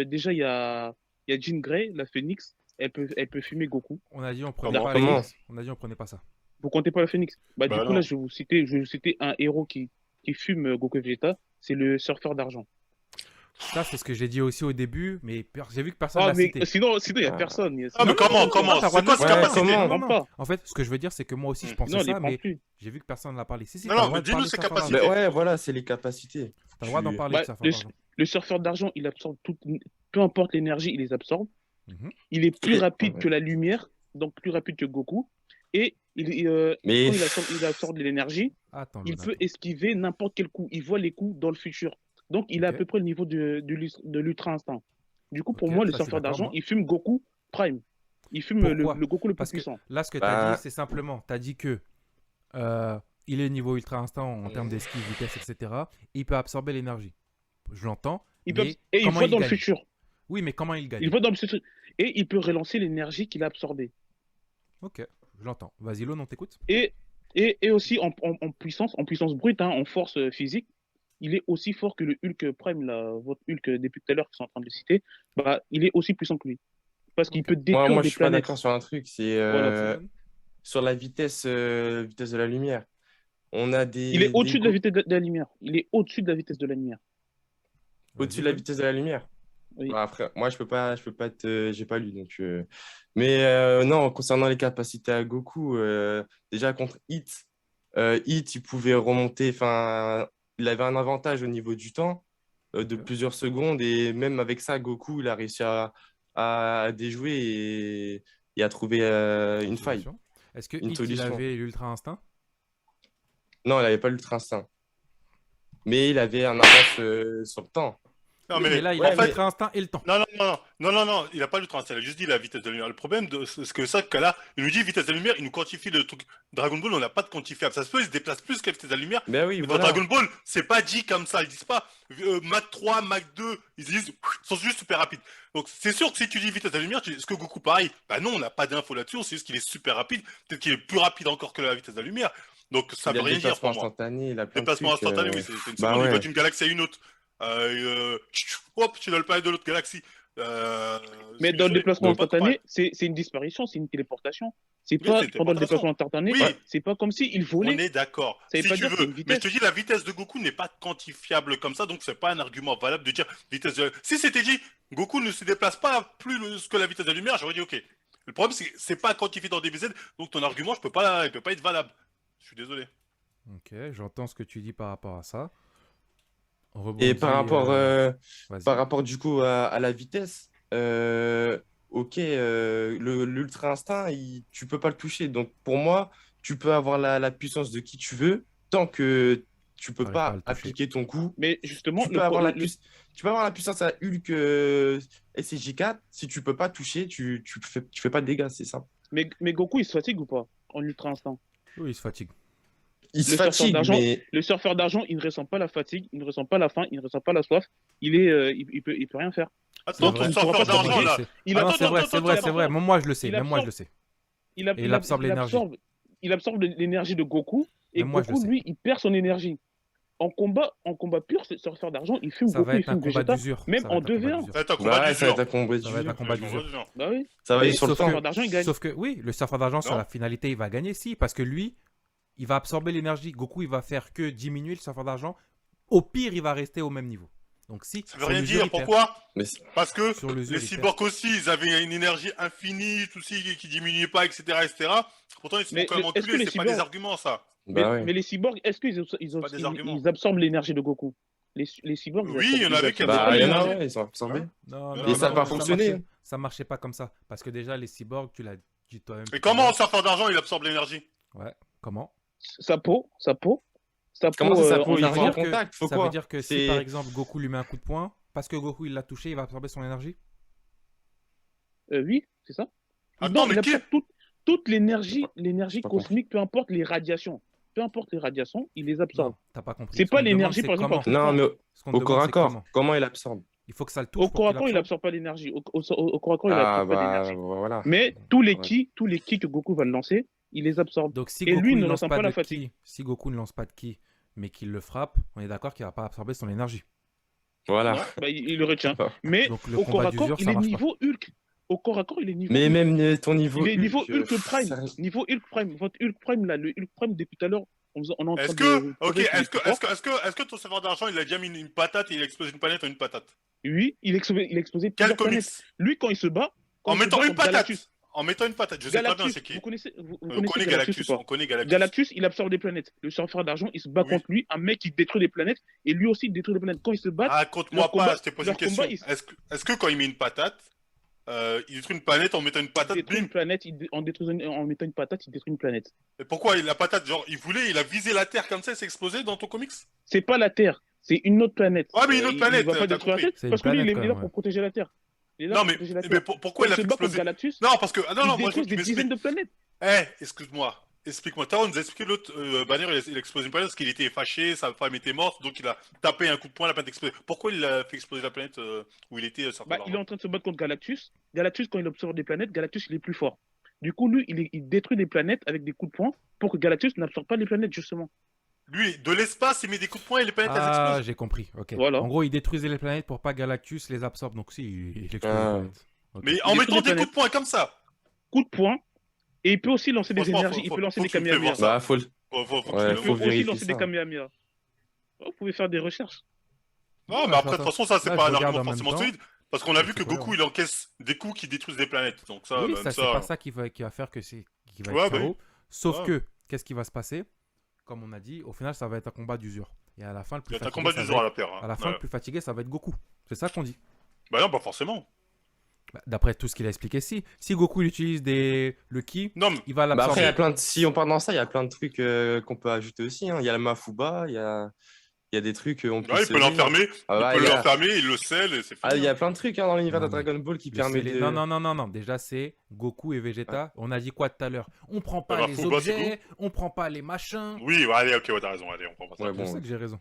déjà, il y a Jean Grey, la Phoenix. Elle peut fumer Goku. On a dit on prenait La Comment? pas la Comment? Phoenix. On a dit on prenait pas ça. Vous comptez pas la Phoenix? Bah, du Bah coup, là, non. je vais vous citer un héros qui fume Goku et Vegeta. C'est le surfeur d'argent. Ça, c'est ce que j'ai dit aussi au début, mais j'ai vu que personne Ah, l'a mais cité. sinon, il y a Ah. personne. Ah, mais comment, non, comment? t'as le droit C'est de quoi le cette dire. Ouais, capacité? comment? Il prend pas. En fait, ce que je veux dire, c'est que moi aussi, je pensais Non, il ça, prend mais plus. j'ai vu que personne ne l'a parlé. Si, Non, t'as le non, droit mais de dis-nous parler de ses surfeur capacités. d'argent. Mais ouais, voilà, c'est les capacités. T'as le droit d'en Tu- parler Bah, de surfeur le, d'argent. le surfeur d'argent, il absorbe peu importe l'énergie, il les absorbe. Mhm. Il est plus Et- rapide ouais. que la lumière, donc plus rapide que Goku. Et Mais quand il absorbe de l'énergie, Attends, il Luna, peut attends. esquiver n'importe quel coup. Il voit les coups dans le futur. Donc, il a à Ok. peu près le niveau de l'Ultra Instinct. Du coup, pour Ok, moi, le ça, je suis surfeur d'accord, d'argent, moi. il fume Goku Prime. Il fume Pourquoi? le Goku le plus Parce que puissant. là, ce que tu as dit, bah, c'est simplement, tu as dit que il est niveau ultra instant en termes d'esquive, vitesse, etc. Il peut absorber l'énergie. Je l'entends, mais Et il comment voit il dans le gagne? futur. Oui, mais comment il Il gagne? voit dans le futur. Et il peut relancer l'énergie qu'il a absorbée. Ok, je l'entends. Vas-y, Lon, on t'écoute. Et aussi en puissance brute, hein, en force physique, il est aussi fort que le Hulk Prime, là, votre Hulk depuis tout à l'heure, qui sont en train de le citer. Bah, il est aussi puissant que lui. Parce qu'il Ok. peut moi, détruire moi, je des suis pas planètes. d'accord sur un truc, c'est Voilà. Vas-y, sur la vitesse de la lumière. On a Il est des au-dessus de la vitesse de la lumière. Il est au-dessus de la vitesse de la lumière. au-dessus vas-y, de la Lon. vitesse de la lumière. Oui. Bah, après, moi, je peux pas j'ai pas lu, donc. Mais non, concernant les capacités à Goku, déjà contre Hit, Hit, il pouvait remonter, enfin, il avait un avantage au niveau du temps de Ok. plusieurs secondes, et même avec ça, Goku, il a réussi à déjouer et à trouver une faille, Solution. Est-ce que une Hit, il solution. avait l'ultra instinct? Non, il n'avait pas l'ultra instinct, mais il avait un avance sur le temps. Non, Oui, mais mais là, il a en Ouais, mais fait, l'ultra instinct et le temps. non, non, non, non, non, non, non, il a pas le train, il a juste dit la vitesse de la lumière. Le problème, c'est que ça, cas-là, il nous dit vitesse de la lumière, il nous quantifie le truc. Dragon Ball, on n'a pas de quantifiable. Ça se peut, il se déplace plus que la vitesse de la lumière, ben oui, mais dans Dragon voilà. Ball, c'est pas dit comme ça. Ils disent pas Mach 3, Mach 2, ils disent, ils sont juste super rapides. Donc, c'est sûr que si tu dis vitesse de la lumière, est-ce que Goku pareil? Bah non, on n'a pas d'infos là-dessus, c'est juste qu'il est super rapide. Peut-être qu'il est plus rapide encore que la vitesse de la lumière. Donc, ça Il a veut le rien dire déplacement pour moi. instantané, il a plein de Déplacement trucs. instantané, oui, c'est une Bah seconde, il va ouais. d'une galaxie à une autre. Hop, tu dois le planète de l'autre galaxie. Mais dans le Solution, il déplacement peut pas comparer. instantané, c'est une disparition, c'est une téléportation. C'est Oui, pas c'est une pendant le téléportation. déplacement instantané, Oui, Ouais. c'est pas comme s'il on volait. est d'accord. Ça veut Si pas tu dire que c'est veux. une Mais je te vitesse. dis, la vitesse de Goku n'est pas quantifiable comme ça, donc c'est pas un argument valable de dire vitesse de... Si c'était dit, Goku ne se déplace pas plus que la vitesse de la lumière, j'aurais dit ok. Le problème, c'est que c'est pas quantifié dans DBZ, donc ton argument, il peut pas être valable. Je suis désolé. Ok, j'entends ce que tu dis par rapport à ça. On Et rebondit. par Vas-y. rapport du coup à la vitesse, ok, l'ultra instinct, tu peux pas le toucher. Donc pour moi, tu peux avoir la puissance de qui tu veux, tant que tu peux T'arrives pas à pas le toucher. appliquer ton coup. Mais justement, Tu peux avoir tu peux avoir la puissance à Hulk SCJ4, si tu peux pas toucher, tu fais pas de dégâts, c'est ça. mais Goku, il se fatigue ou pas en ultra instinct? Oui, il se fatigue. Il se Le surfeur fatigue, d'argent, mais le surfeur d'argent, il ne ressent pas la fatigue, il ne ressent pas la faim, il ne ressent pas la soif. Il peut rien faire. C'est Attends, Donc, ton vrai. il ne pourra surfeur pas C'est vrai, d'argent je fatiguer. là. sais. Il Ah non, absorbe, c'est vrai, c'est vrai, c'est vrai. Moi, je le sais. il Même moi, je le absorbe, sais. il, a- Et il, il a- absorbe il l'énergie. absorbe l'énergie de Goku, et Même moi, je le Goku, sais. lui, il perd son énergie. En combat pur, ce surfeur d'argent, il fume Ça va Goku, il être un fume combat Vegeta, d'usure. même Ça va en être un combat 2v1. d'usure. Ça va être un combat bah ouais, ça va être d'usure. un combat Ça va être un dur. combat Ouais, d'usure. Bah oui. Ça va Mais aller sur le le Sauf temps. surfeur d'argent, il gagne. que oui, le surfeur d'argent, sur Non? la finalité, il va gagner, si, parce que lui, il va absorber l'énergie. Goku, il va faire que diminuer le surfeur d'argent. Au pire, il va rester au même niveau. Donc si, Ça veut sur rien l'usure, dire. il perd. Pourquoi? Mais Parce que Sur l'usure, les il perd. cyborgs aussi, ils avaient une énergie infinie, tout aussi, qui diminuait pas, etc., etc. Pourtant, ils se font Mais quand même est-ce que enculer. les C'est pas des cyborgs, arguments, ça. mais, bah ouais. mais les cyborgs, est-ce qu'ils C'est pas des arguments. ils absorbent l'énergie de Goku? Les cyborgs, Oui, il y en avait qui absorbent absorbaient Bah, pas il y en a, l'énergie. l'énergie. ouais, ils sont absorbés. Hein? Non, Il y en non, Et avait ça non, va non, fonctionner. ça marchait pas comme ça. Parce que déjà, les cyborgs, tu l'as dit toi-même Et tout à comment un l'heure. surfeur d'argent, il absorbe l'énergie? Ouais, comment? Sa peau Comment ça, ça en peut? Il Ça veut faut un argent. dire que, contact, faut ça veut quoi? dire que si, par C'est. exemple, Goku lui met un coup de poing, parce que Goku, il l'a touché, il va absorber son énergie? Oui, c'est ça. Attends, Non, il mais qui? absorbe toute l'énergie Pas compris. cosmique, peu importe les radiations. Peu importe les radiations, il les absorbe. Non, t'as pas compris. C'est Ce pas qu'on te demande, l'énergie, c'est par exemple, comment. un truc Non, fort. mais Ce qu'on te au corps demande, à c'est corps, comment. comment il absorbe? Il faut que ça le Au touche pour corps à qu'il corps, il absorbe. absorbe pas l'énergie. Au corps à corps, il Ah, absorbe pas bah d'énergie. voilà. Mais tous les Ouais. ki que Goku va le lancer, il les absorbe. Donc si Et Goku lui, il ne ne lance ressent pas pas de la fatigue. ki, si Goku ne lance pas de ki, mais qu'il le frappe, on est d'accord qu'il va pas absorber son énergie. Voilà. Non. bah, il le retient. Ah. Mais Donc, le au corps combat à corps, d'usure, il ça est marche pas. niveau Hulk. Au corps à corps, il est niveau Mais Hulk. même ton niveau Il est niveau Hulk, Hulk Prime. sérieux. Niveau Hulk Prime. Votre Hulk Prime, là, le Hulk Prime, depuis tout à l'heure, on est en train Est-ce de que, ok, prouver qu'il est plus fort. est-ce que ton serveur d'argent, il a déjà mis une patate et il a explosé une planète en une patate? Oui, il a explosé Quel plusieurs comics? planètes. Lui, quand il se bat, En mettant une contre patate. Galactus. En mettant une patate. Je sais très bien Galactus, c'est qui. vous connaissez, vous On connaissez connaît Galactus Galactus. ou pas? On connaît Galactus. Galactus, il absorbe des planètes. Le surfeur d'argent, il se bat Oui. contre lui, un mec qui détruit des planètes, et lui aussi il détruit des planètes. Quand ils se battent, Raconte-moi leur pas, combat- je t'ai posé leur une question. combat, il- Est-ce que quand il met une patate, il détruit une planète en mettant une il patate, détruit bim. une planète, en mettant une patate, il détruit une planète. Et pourquoi la patate, genre, il a visé la Terre comme ça, il s'est explosé dans ton comics? C'est pas la Terre, c'est une autre planète. Ouais, mais une autre planète, il va pas t'as détruire la compris. Terre, C'est une parce que lui, il planète, est quand là même, pour protéger la Terre. Il est là Non, pour mais, protéger la mais Terre. pourquoi Quand il il a se fait bat contre exploser? Galactus, Non, parce que, ah, non, il non, moi, détruit tu des m'expliques. dizaines de planètes. Excuse-moi. Explique-moi. T'as on nous a expliqué l'autre Banner, il a explosé une planète parce qu'il était fâché, sa femme était morte, donc il a tapé un coup de poing, la planète a explosé. Pourquoi il a fait exploser la planète où il était Bah, il est en train de se battre contre Galactus. Galactus, quand il absorbe des planètes, Galactus, il est plus fort. Du coup, lui, il détruit des planètes avec des coups de poing pour que Galactus n'absorbe pas les planètes, justement. Lui, de l'espace, il met des coups de poing et les planètes, elles Ah, explosent. j'ai compris. Ok. Voilà. En gros, il détruisait les planètes pour pas Galactus les absorbe. Donc, si, il explose les Ah. planètes. Ok. Mais en Il mettant détruit des les coups de poing comme ça. Coup de poing. Et il peut aussi lancer des Franchement, énergies. Il peut lancer faut des que tu me fais Kamehameha. voir ça. Bah, faut le. Faut que tu Ouais, me Il le peut faut montres. aussi vérifier lancer des ça. Kamehameha. Vous pouvez faire des recherches. Non, Ouais, mais après, de toute façon, ça, c'est là, pas je un regarde argument en même forcément temps. solide. Parce qu'on a Je vu sais que pas, Goku, ouais. il encaisse des coups qui détruisent des planètes. Donc ça, Oui, même ça, ça. c'est pas ça qui va faire que qui va Ouais, être bah KO. oui. Sauf Ouais. que, qu'est-ce qui va se passer? Comme on a dit, au final, ça va être un combat d'usure. Et à la fin, le Il plus y a un fatigué, combat ça du va jour à être- la paire. hein. à la fin, Ouais. le plus fatigué, ça va être Goku. C'est ça qu'on dit. Bah non, pas forcément. Bah, d'après tout ce qu'il a expliqué, si Goku il utilise le ki, Non, mais il va Bah après, il y l'absorber. a plein de... si on part dans ça, il y a plein de trucs qu'on peut ajouter aussi, hein. Il y a le Mafuba, il y a des trucs qu'on peut ouais, il peut sceller. l'enfermer. Ah bah, Il peut il y a... l'enfermer, il le scelle et c'est fini. Ah, il y a hein. plein de trucs hein, dans l'univers de Non, mais Dragon Ball qui Le permet scellé- de... Non. Déjà, c'est Goku et Vegeta. On a dit quoi tout à l'heure? On prend pas bah, les Fuba, c'est objets, on prend pas les machins. Oui, ouais, allez, ok, ouais, t'as raison. Allez, on prend pas ça. Ouais, Je bon, sais que j'ai raison.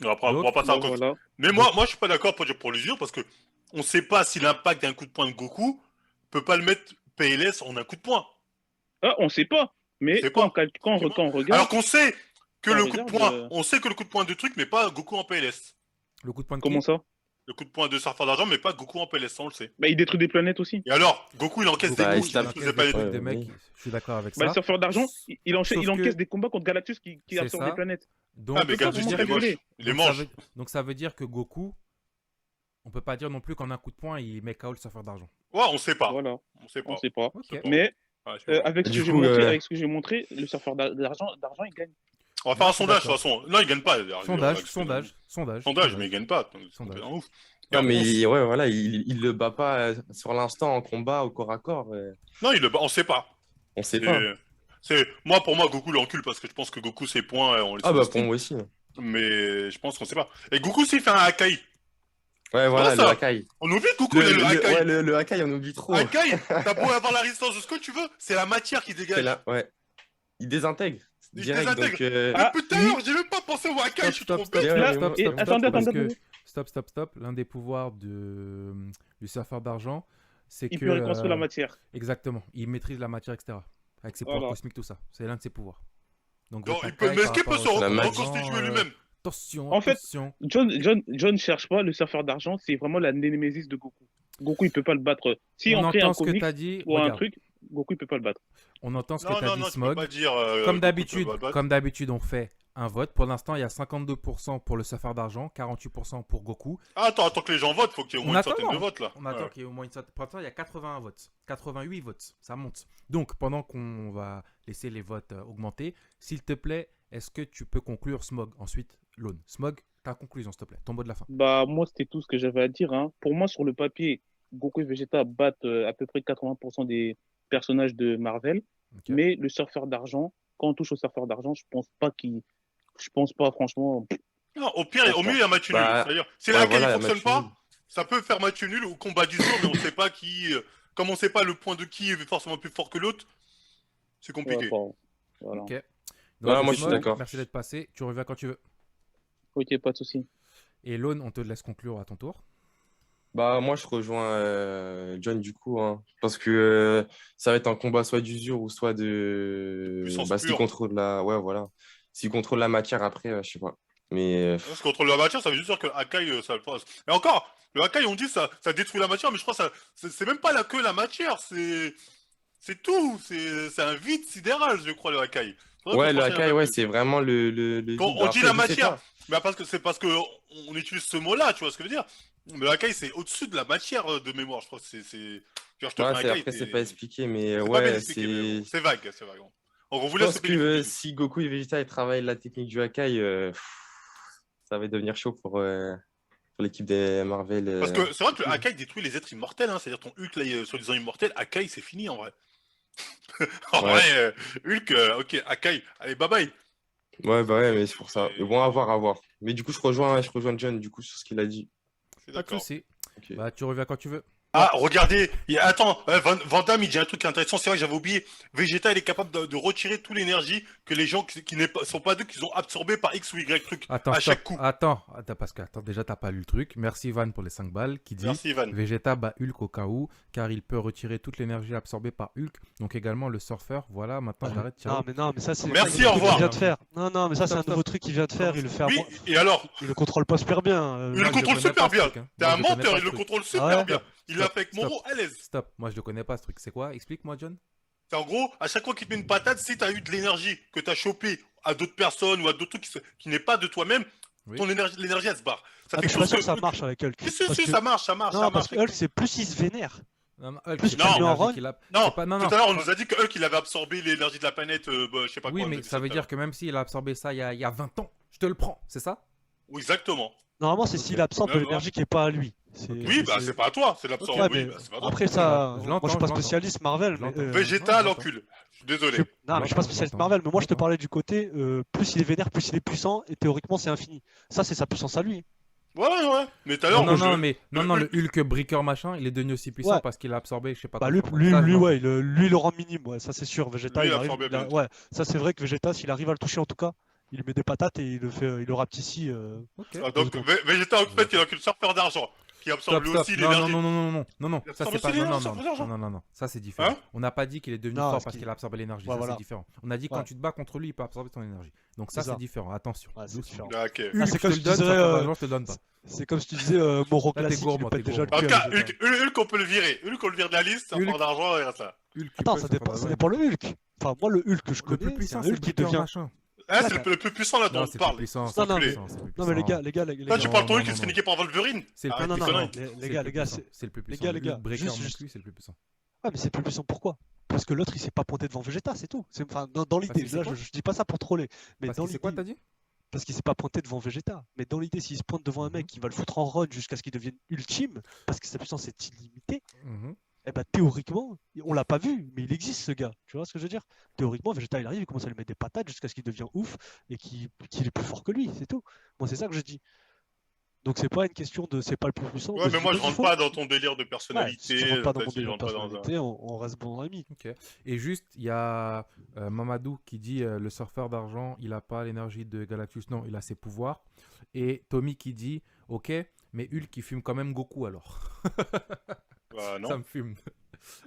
On prend Donc, pas ça en Donc, compte. voilà. Mais moi, je suis pas d'accord pour l'usure parce que on sait pas si l'impact d'un coup de poing de Goku peut pas le mettre PLS en un coup de poing. Ah, on sait pas. Mais sait quand, pas. quand on regarde, Alors qu'on sait que On le coup de regarde, poing, on sait que le coup de poing de truc, mais pas Goku en PLS. Le coup de poing de comment ki, ça? Le coup de poing de surfeur d'argent, mais pas Goku en PLS, ça on le sait. Bah, il détruit des planètes aussi. Et alors, Goku il encaisse Goku, Bah, des il coups, tape- il encaisse détruisait pas les des trucs. trucs des Ouais, mecs. oui. Je suis d'accord avec Bah, le ça. surfeur d'argent, il Sauf encaisse que- des combats contre Galactus qui C'est absorbe ça. des planètes. Donc, Ah, mais ça, Galactus, vraiment il est moche. calculé. Il est donc, ça moche. donc ça veut dire que Goku, on peut pas dire non plus qu'en un coup de poing, il met KO le surfeur d'argent. Ouais, on sait pas. Voilà, On sait pas. on sait pas. Ok. C'est pas. Mais Ouais, je sais pas. avec ce Du que j'ai coup, montré, avec ce que j'ai montré, le surfeur d'argent, il gagne. On va faire un je suis sondage de toute d'accord. façon. Non, il gagne pas. d'ailleurs. Sondage. Mais il gagne pas. C'est Sondage. un ouf. Ouais, Et mais ouais, voilà, il le bat pas sur l'instant en combat au corps à corps. Non, on sait pas. On sait Et, pas. pour moi, Goku l'encule parce que je pense que Goku ses points, on les Ah bah pour sous-estime. moi aussi. Mais je pense qu'on sait pas. Et Goku, s'il fait un Hakai, Ouais, voilà, ça. le Hakai. on oublie que Goku, il a le Hakai. Ouais, le Hakai, on oublie trop. Hakai, t'as beau avoir la résistance de ce que tu veux, c'est la matière qui C'est dégage. là, ouais. Il désintègre. Il Direct, désintègre. donc, Ah, Depuis tout à l'heure, j'ai même pas pensé au Hakai, je suis trop bête. Ouais, Là, ouais, et attendez, parce attendez, que- stop. L'un des pouvoirs du surfeur d'argent, c'est il que... peut reconstruire la matière. Exactement. Il maîtrise la matière, etc. Avec ses pouvoirs Voilà. cosmiques, tout ça. C'est l'un de ses pouvoirs. Donc, Non, votre il peut, Hakai, mais est-ce par qu'il peut rapport se au La surfeur magie. reconstituer d'argent, lui-même? Attention, En fait, attention. John cherche pas le surfeur d'argent, c'est vraiment la némésis de Goku. Goku, il peut pas le battre. Si On on crée un entend ce que comic tu as dit. ou un Regarde, truc, Goku, il peut pas le battre. on entend ce que Non, tu as non, dit, non, tu peux Smog. pas dire. Comme Goku peut pas le battre. d'habitude, on fait un vote. Pour l'instant, il y a 52% pour le surfeur d'argent, 48% pour Goku. Ah, attends que les gens votent, faut qu'il y ait au On moins une attend, centaine de non. votes là. On attend Ouais. qu'il y ait au moins une certaine... Pour l'instant, il y a 81 votes. 88 votes. Ça monte. Donc, pendant qu'on va laisser les votes augmenter, s'il te plaît, est-ce que tu peux conclure Smog? Ensuite, Lone. Smog, ta conclusion, s'il te plaît. Ton mot de la fin. Bah, moi, c'était tout ce que j'avais à dire, hein. Pour moi, sur le papier, Goku et Vegeta battent à peu près 80% des personnages de Marvel. Ok. Mais le surfeur d'argent, quand on touche au surfeur d'argent, je pense pas, franchement. Non, au pire, au mieux, il y a match nul. Bah, C'est-à-dire, si ouais, la Hakai voilà, ne la fonctionne match pas, nul. ça peut faire match nul au combat du jour, mais on sait pas qui. Comme on sait pas le point de qui est forcément plus fort que l'autre, c'est compliqué. Voilà. Ok. Voilà, moi, je suis Smog, d'accord. Merci d'être passé. Tu reviens quand tu veux. Ok, pas de souci. Et Lone, on te laisse conclure à ton tour. Bah, moi, je rejoins John du coup, hein, parce que ça va être un combat soit d'usure ou soit de. Puissance Bah, s'il pure. contrôle la. Ouais, voilà. S'il contrôle la matière après, je sais pas. Mais Parce que contrôle la matière, ça veut juste dire que Akai, ça le passe. Et encore, le Akai, on dit ça détruit la matière, mais je crois que c'est même pas que la matière, c'est tout. C'est un vide sidéral, je crois, le Akai. Faudrait ouais, qu'on le se renseigne Hakai, un peu ouais, plus. c'est vraiment le Quand vide. on dit Après, la je sais matière, pas. mais parce que c'est parce que on utilise ce mot-là, tu vois ce que je veux dire. Mais le Akai, c'est au-dessus de la matière de mémoire, je crois. Genre, je te fais Ouais, un Akai, après, c'est pas expliqué, mais c'est pas bien ouais, expliqué, mais bon, c'est. c'est vague, c'est vague. On vous Je laisse pense le que bénéfice du doute. si Goku et Vegeta ils travaillent la technique du Hakai, ça va devenir chaud pour l'équipe des Marvel. Parce que c'est vrai que le Surtout. Akai détruit les êtres immortels, hein. C'est-à-dire ton Hulk, là, soi-disant immortel, Akai, c'est fini en vrai. En Ouais, vrai, Hulk, ok, Akai, allez, bye bye. ouais, bah ouais, mais c'est pour ça. Mais Et- bon, à voir, à voir. Mais du coup, je rejoins John, du coup, sur ce qu'il a dit. Je suis Pas de d'accord. souci. Ok. Bah, tu reviens quand tu veux. Ah, regardez, attends, Van Damme, il dit un truc intéressant, c'est vrai que j'avais oublié. Vegeta, il est capable de retirer toute l'énergie que les gens qui sont pas d'eux, qu'ils ont absorbé par X ou Y truc Attends, à stop. chaque coup. Attends, parce que déjà, t'as pas lu le truc. Merci, Van, pour les 5 balles. Qui dit Merci, Ivan. Vegeta bat Hulk au cas où, car il peut retirer toute l'énergie absorbée par Hulk. Donc également le surfeur. Voilà, maintenant j'arrête. Ciao. Non, mais ça, c'est Merci, un au nouveau truc revoir. qu'il vient de faire. Non, mais ça, c'est Stop, un stop. nouveau truc qu'il vient de faire. Il le fait à Oui, moi. et alors, Il le contrôle pas super bien. il le Moi, je contrôle connais super pas ce bien. truc, hein. T'es Moi, un je connais menteur, pas il ce le truc. contrôle super Ouais. bien. Il l'a Stop, fait avec stop. Moro à l'aise. Stop, moi je le connais pas ce truc. C'est quoi? Explique-moi, John. C'est en gros, à chaque fois qu'il te met une patate, si t'as eu de l'énergie que t'as chopé à d'autres personnes ou à d'autres trucs qui n'est pas de toi-même, Oui. l'énergie, elle se barre. Ça Ah, fait mais je suis pas chose sûr que ça Hulk- marche avec Hulk. Si, Parce que- ça marche, ça marche. Non, parce que Hulk, c'est plus il se vénère. Non, non, Hulk, Plus c'est tu pas le mets en l'énergie run. qu'il a. Non, c'est pas- non, tout non. à l'heure, on nous a dit que Hulk, il avait absorbé l'énergie de la planète, je sais pas Oui, quoi. on mais nous a dit ça veut tout à dire que même s'il a absorbé ça il y a 20 ans, je te le prends, c'est ça? l'heure. Oui, exactement. Normalement, c'est Ok. s'il absorbe de Ouais, l'énergie qui est pas à lui. Oui, bah c'est pas à toi, c'est l'absorbe. Ouais, Oui, mais bah c'est pas à toi. après ça, Je moi l'entends, je suis pas je l'entends. spécialiste Marvel, Je mais l'entends. ouais, Vegeta je l'entends. l'encule. Je suis désolé. non, mais je suis pas spécialiste Marvel, mais moi je te parlais du côté plus il est vénère, plus il est puissant, et théoriquement c'est infini. Ça, c'est sa puissance à lui. Ouais. Mais tout à Non, l'heure, non, moi, non, mais non, le Hulk breaker machin, il est devenu aussi puissant Ouais. parce qu'il a absorbé, je sais pas Bah, quoi. lui, Ça, je l'entends. ouais, lui, le rend minime, ouais, ça c'est sûr. Vegeta, Lui, il il arrive. absorbait bien. Ouais, ça c'est vrai que Vegeta, s'il arrive à le toucher en tout cas, il lui met des patates et il le rapetissent. Ok. Ah, donc, Vegeta, en fait, il a qu'une surfeur d'argent qui absorbe Stop, lui stop. aussi Non, non, l'énergie. non, non, non, non, non, non, Il ça absorbe c'est pas. aussi Non, l'énergie, non, ça non, fait non, non, non, ça c'est différent. Hein On n'a pas dit qu'il est devenu Non, fort parce parce qu'il- qu'il a absorbé l'énergie, Ouais, ça voilà. c'est différent. On a dit quand Ouais. tu te bats contre lui, il peut absorber ton énergie. Donc ça C'est c'est ça. différent, attention. Ouais, c'est Doucement. différent. Ah, ok. Ah, Hulk, c'est je comme te je le donne, disais, surfeur d'argent, je te le donne pas. C'est comme si tu disais Moro Là, t'es classique, il gourmand, lui pète t'es déjà le gourmand. En tout cœur. cas, Vegeta. Hulk, on peut le virer. Hulk, on le vire de la liste, Hulk. surfeur d'argent, et reste là. Hulk, tu Attends, peux, ça surfeur d'argent. dépend le Hulk. Enfin, moi, le Hulk que je Le plus connais, c'est puissant, un c'est Hulk qui breaker devient. machin. Ah, Ouais, c'est le plus puissant là dont Non, on c'est le parle. plus puissant, Non, c'est le non, plus mais- puissant, c'est le plus Non, mais les puissant. gars, Toi, tu parles ton non, Hulk qui non, se fait non. niquer par Wolverine. C'est le Arrête plus tes non, conneries. les C'est le gars, plus les gars, puissant, c'est le plus les puissant. gars, Le les gars, Hulk breaker juste- monte lui, c'est le plus puissant. Ouais, mais c'est plus puissant pourquoi? Parce que l'autre il s'est pas pointé devant Vegeta, c'est tout. Enfin, dans l'idée, qu'il sait là quoi je dis pas ça pour troller, mais Parce dans que c'est quoi, l'idée, t'as dit? parce qu'il s'est pas pointé devant Vegeta. Mais dans l'idée, s'il se pointe devant un mec qui va le foutre en run jusqu'à ce qu'il devienne ultime, parce que sa puissance est illimitée, Mhm. eh ben théoriquement, on l'a pas vu, mais il existe ce gars. Tu vois ce que je veux dire? Théoriquement, Vegeta il arrive, il commence à lui mettre des patates jusqu'à ce qu'il devienne ouf et qu'il est plus fort que lui, c'est tout. Moi c'est ça que je dis. Donc c'est pas une question de c'est pas le plus puissant. Ouais, mais moi, je dis rentre faux. pas dans ton délire de Ouais, si personnalité. tu rentres pas dans mon t'as dit, je délire de rentre pas dans un- personnalité, on reste bons amis. Ok. Et juste, il y a Mamadou qui dit le surfeur d'argent, il a pas l'énergie de Galactus, non, il a ses pouvoirs. Et Tommy qui dit, ok, mais Hulk il fume quand même Goku alors. Bah, non. Ça me fume.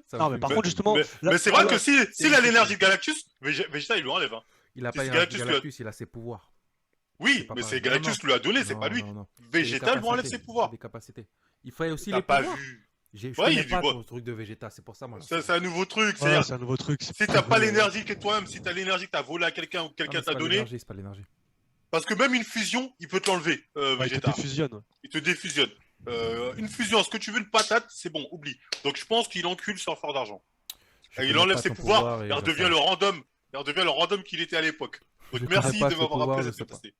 Ça me Non, mais fume. par contre, justement, Mais, là- mais c'est vrai là- que s'il a l'énergie de Galactus, Vegeta, il lui enlève. Hein. Il a si pas c'est l'énergie de Galactus, Galactus, il a ses pouvoirs. Oui, C'est pas mais pareil. c'est Galactus Non, qui lui a donné, c'est Non, pas lui. non, non. Vegeta C'est des lui enlève capacités, ses pouvoirs. c'est des capacités. Il fait aussi T'as les pas pouvoirs. vu. Je Ouais, connais il pas dit, ton truc de Vegeta, c'est pour ça moi. C'est un nouveau truc. Ouais, C'est-à-dire, c'est un nouveau truc. si t'as pas l'énergie que toi-même, si t'as l'énergie que t'as volé à quelqu'un ou que Ah, quelqu'un mais c'est t'a pas donné, l'énergie, c'est pas l'énergie. parce que même une fusion, il peut te l'enlever, Ouais, il te Vegeta. défusionne. Ouais. Il te défusionne. Une fusion, ce que tu veux, une patate, c'est bon, oublie. Donc je pense qu'il encule Surfeur d'argent. Je Et il connais enlève pas ses ton pouvoirs, pouvoir et il je redevient sais. le random. Il redevient le random qu'il était à l'époque. Donc Je merci connais pas de ses m'avoir pouvoirs, rappelé je cette sais pas. passé.